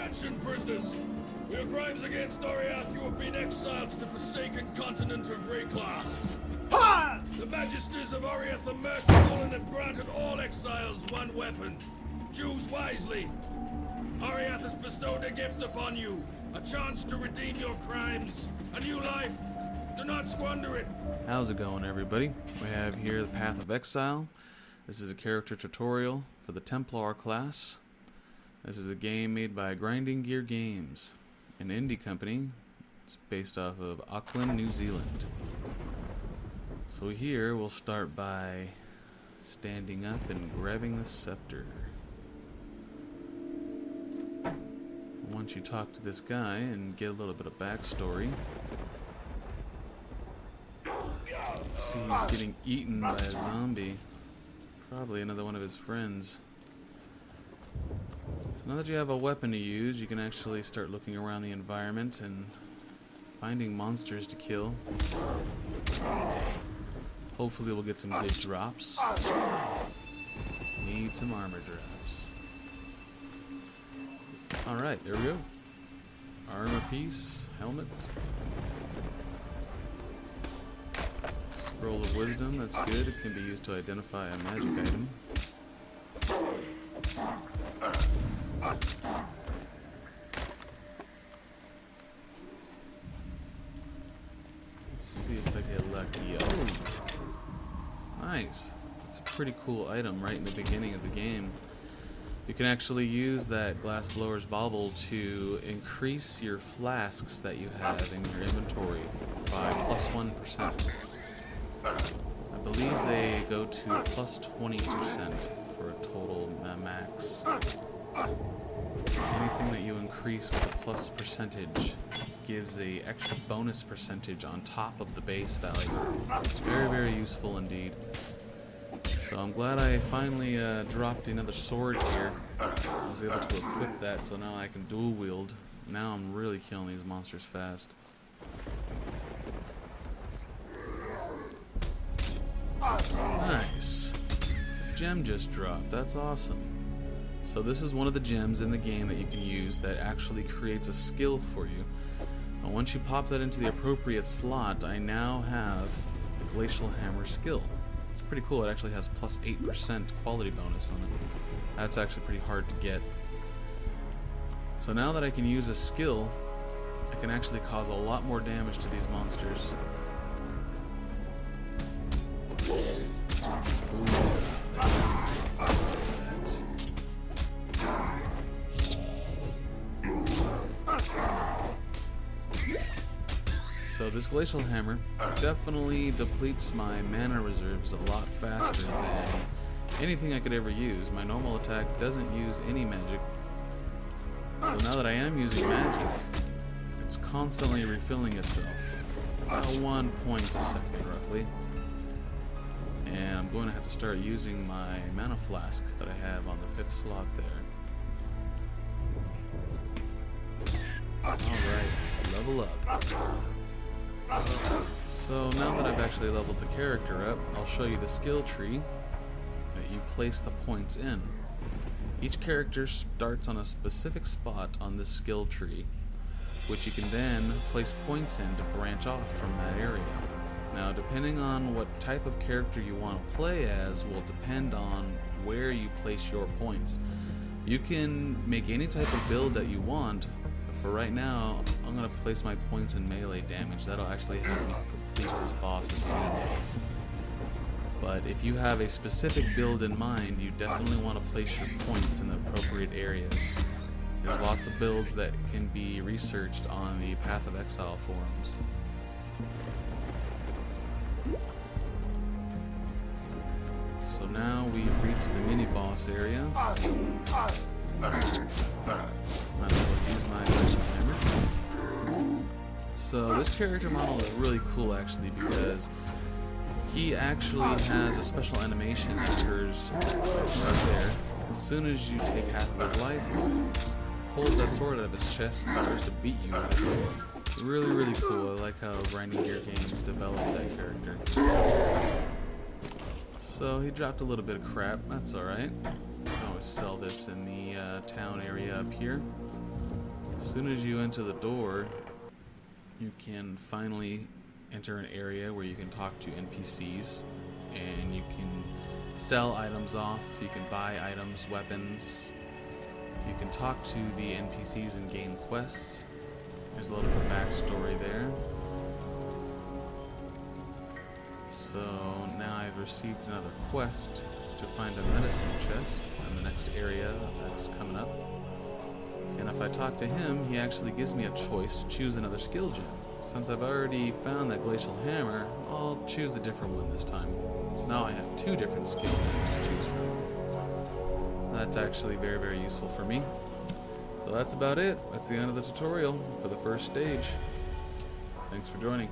Attention, prisoners! For your crimes against Oriath, you have been exiled to the forsaken continent of Reclass. Ha! The Magisters of Oriath are merciful and have granted all exiles one weapon. Choose wisely. Oriath has bestowed a gift upon you, a chance to redeem your crimes, a new life. Do not squander it. How's it going, everybody? We have here the Path of Exile. This is a character tutorial for the Templar class. This is a game made by Grinding Gear Games, an indie company. It's based off of Auckland, New Zealand. So here we'll start by standing up and grabbing the scepter. Once you talk to this guy and get a little bit of backstory, see he's getting eaten by a zombie. Probably another one of his friends. So now that you have a weapon to use, you can actually start looking around the environment and finding monsters to kill. Hopefully we'll get some good drops. Need some armor drops. Alright, there we go. Armor piece, helmet. Scroll of Wisdom, that's good. It can be used to identify a magic item. Let's see if I get lucky. Oh! Nice. That's a pretty cool item right in the beginning of the game. You can actually use that glass blower's bauble to increase your flasks that you have in your inventory by plus 1%. I believe they go to plus 20% for a total max. Anything that you increase with a plus percentage gives a extra bonus percentage on top of the base value. Very, very useful indeed. So I'm glad I finally dropped another sword here. I was able to equip that, so now I can dual wield. Now I'm really killing these monsters fast. Nice. Gem just dropped. That's awesome. So this is one of the gems in the game that you can use that actually creates a skill for you. And once you pop that into the appropriate slot, I now have the Glacial Hammer skill. It's pretty cool. It actually has plus 8% quality bonus on it. That's actually pretty hard to get. So now that I can use a skill, I can actually cause a lot more damage to these monsters. So this Glacial Hammer definitely depletes my mana reserves a lot faster than anything I could ever use. My normal attack doesn't use any magic. So now that I am using magic, it's constantly refilling itself. About 1 point a second roughly. And I'm going to have to start using my mana flask that I have on the 5th slot there. Alright, level up. So now that I've actually leveled the character up, I'll show you the skill tree that you place the points in. Each character starts on a specific spot on this skill tree, which you can then place points in to branch off from that area. Now, depending on what type of character you want to play as will depend on where you place your points. You can make any type of build that you want. For right now, I'm going to place my points in melee damage. That'll actually help me complete this boss at the end. But if you have a specific build in mind, you definitely want to place your points in the appropriate areas. There's lots of builds that can be researched on the Path of Exile forums. So now we've reached the mini-boss area. Might as well use my Glacial Hammer. So this character model is really cool actually because he actually has a special animation that occurs right there. As soon as you take half of his life, he pulls that sword out of his chest and starts to beat you with it. Really, really cool. I like how Grinding Gear Games developed that character. So he dropped a little bit of crap. That's alright. I can always sell this in the town area up here. As soon as you enter the door, you can finally enter an area where you can talk to NPCs, and you can sell items off, you can buy items, weapons, you can talk to the NPCs and gain quests. There's a little bit of backstory there. So now I've received another quest to find a medicine chest in the next area that's coming up. And if I talk to him, he actually gives me a choice to choose another skill gem. Since I've already found that glacial hammer, I'll choose a different one this time. So now I have 2 different skill gems to choose from. That's actually very, very useful for me. So that's about it. That's the end of the tutorial for the first stage. Thanks for joining.